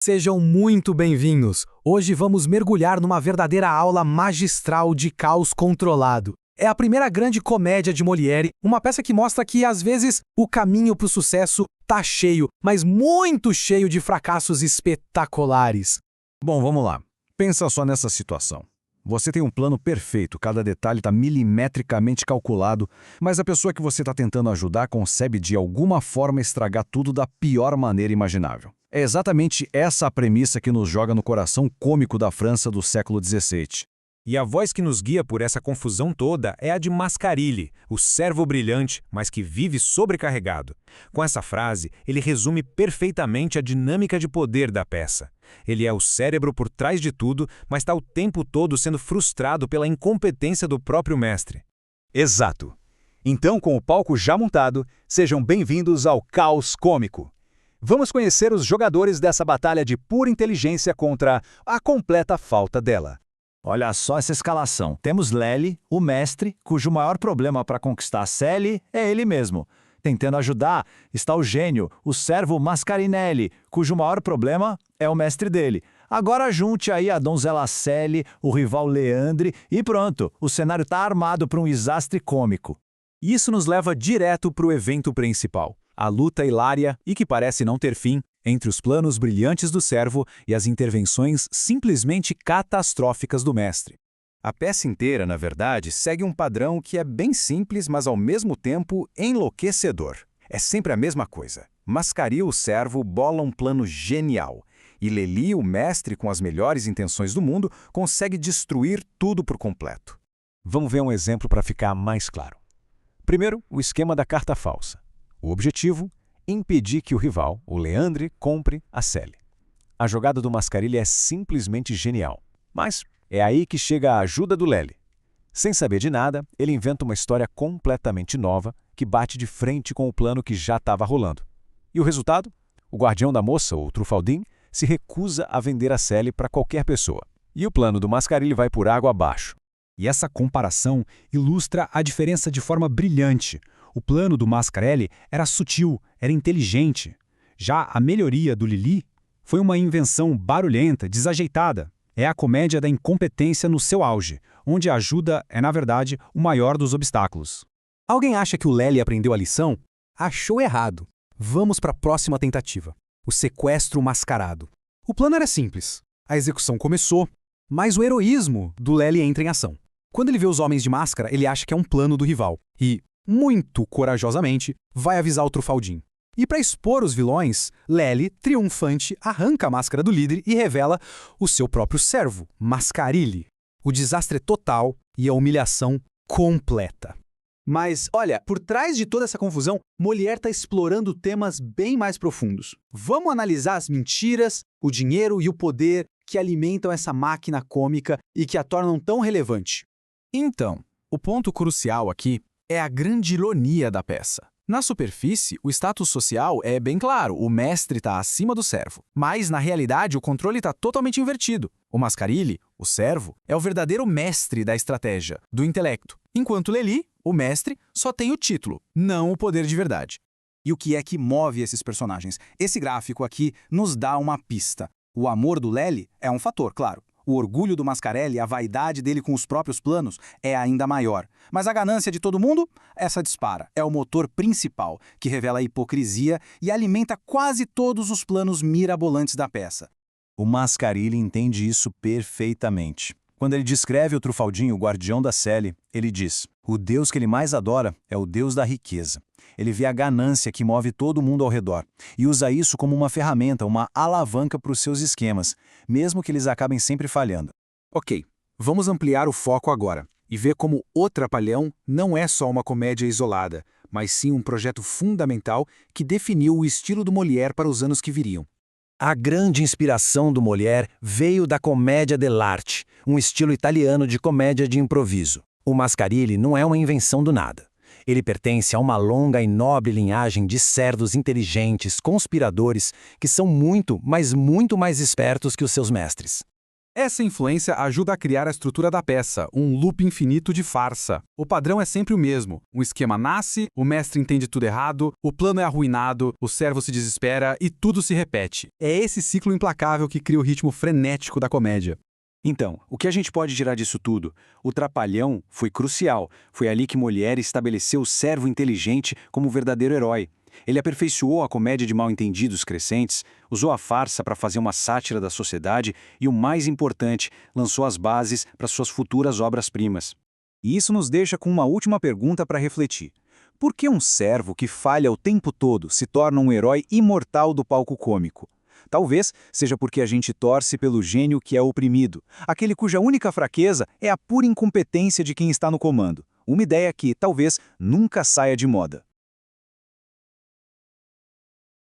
Sejam muito bem-vindos! Hoje vamos mergulhar numa verdadeira aula magistral de caos controlado. É a primeira grande comédia de Molière, uma peça que mostra que, às vezes, o caminho para o sucesso tá cheio, mas muito cheio de fracassos espetaculares. Bom, vamos lá. Pensa só nessa situação. Você tem um plano perfeito, cada detalhe está milimetricamente calculado, mas a pessoa que você está tentando ajudar consegue de alguma forma estragar tudo da pior maneira imaginável. É exatamente essa a premissa que nos joga no coração cômico da França do século XVII. E a voz que nos guia por essa confusão toda é a de Mascarille, o servo brilhante, mas que vive sobrecarregado. Com essa frase, ele resume perfeitamente a dinâmica de poder da peça. Ele é o cérebro por trás de tudo, mas está o tempo todo sendo frustrado pela incompetência do próprio mestre. Exato. Então, com o palco já montado, sejam bem-vindos ao Caos Cômico. Vamos conhecer os jogadores dessa batalha de pura inteligência contra a completa falta dela. Olha só essa escalação. Temos Lely, o mestre, cujo maior problema para conquistar Sally é ele mesmo. Tentando ajudar está o gênio, o servo Mascarinelli, cujo maior problema é o mestre dele. Agora junte aí a donzela Sally, o rival Leandre e pronto, o cenário está armado para um desastre cômico. Isso nos leva direto para o evento principal. A luta hilária e que parece não ter fim entre os planos brilhantes do servo e as intervenções simplesmente catastróficas do mestre. A peça inteira, na verdade, segue um padrão que é bem simples, mas ao mesmo tempo enlouquecedor. É sempre a mesma coisa. Mascarille, o servo, bola um plano genial. E Lely, o mestre, com as melhores intenções do mundo, consegue destruir tudo por completo. Vamos ver um exemplo para ficar mais claro. Primeiro, o esquema da carta falsa. O objetivo? Impedir que o rival, o Leandre, compre a Sally. A jogada do Mascarille é simplesmente genial. Mas é aí que chega a ajuda do Lely. Sem saber de nada, ele inventa uma história completamente nova que bate de frente com o plano que já estava rolando. E o resultado? O guardião da moça, o Truffaldin, se recusa a vender a Sally para qualquer pessoa. E o plano do Mascarille vai por água abaixo. E essa comparação ilustra a diferença de forma brilhante. O plano do Mascarille era sutil, era inteligente. Já a melhoria do Lely foi uma invenção barulhenta, desajeitada. É a comédia da incompetência no seu auge, onde a ajuda é, na verdade, o maior dos obstáculos. Alguém acha que o Lely aprendeu a lição? Achou errado. Vamos para a próxima tentativa. O sequestro mascarado. O plano era simples. A execução começou, mas o heroísmo do Lely entra em ação. Quando ele vê os homens de máscara, ele acha que é um plano do rival. E, muito corajosamente, vai avisar o Truffaldin. E para expor os vilões, Lely, triunfante, arranca a máscara do líder e revela o seu próprio servo, Mascarille. O desastre é total e a humilhação completa. Mas, olha, por trás de toda essa confusão, Molière está explorando temas bem mais profundos. Vamos analisar as mentiras, o dinheiro e o poder que alimentam essa máquina cômica e que a tornam tão relevante. Então, o ponto crucial aqui é a grande ironia da peça. Na superfície, o status social é bem claro, o mestre está acima do servo. Mas, na realidade, o controle está totalmente invertido. O Mascarille, o servo, é o verdadeiro mestre da estratégia, do intelecto. Enquanto Lely, o mestre, só tem o título, não o poder de verdade. E o que é que move esses personagens? Esse gráfico aqui nos dá uma pista. O amor do Lely é um fator, claro. O orgulho do Mascarille, a vaidade dele com os próprios planos, é ainda maior. Mas a ganância de todo mundo, essa dispara. É o motor principal, que revela a hipocrisia e alimenta quase todos os planos mirabolantes da peça. O Mascarille entende isso perfeitamente. Quando ele descreve o Truffaldin, o guardião da Sally, ele diz: o deus que ele mais adora é o deus da riqueza. Ele vê a ganância que move todo mundo ao redor e usa isso como uma ferramenta, uma alavanca para os seus esquemas, mesmo que eles acabem sempre falhando. Ok, vamos ampliar o foco agora e ver como O Trapalhão não é só uma comédia isolada, mas sim um projeto fundamental que definiu o estilo do Molière para os anos que viriam. A grande inspiração do Molière veio da comédia dell'arte, um estilo italiano de comédia de improviso. O Mascarille não é uma invenção do nada. Ele pertence a uma longa e nobre linhagem de cerdos inteligentes, conspiradores, que são muito, mas muito mais espertos que os seus mestres. Essa influência ajuda a criar a estrutura da peça, um loop infinito de farsa. O padrão é sempre o mesmo. Um esquema nasce, o mestre entende tudo errado, o plano é arruinado, o servo se desespera e tudo se repete. É esse ciclo implacável que cria o ritmo frenético da comédia. Então, o que a gente pode tirar disso tudo? O Trapalhão foi crucial. Foi ali que Molière estabeleceu o servo inteligente como o verdadeiro herói. Ele aperfeiçoou a comédia de mal-entendidos crescentes, usou a farsa para fazer uma sátira da sociedade e, o mais importante, lançou as bases para suas futuras obras-primas. E isso nos deixa com uma última pergunta para refletir. Por que um servo que falha o tempo todo se torna um herói imortal do palco cômico? Talvez seja porque a gente torce pelo gênio que é oprimido, aquele cuja única fraqueza é a pura incompetência de quem está no comando. Uma ideia que, talvez, nunca saia de moda.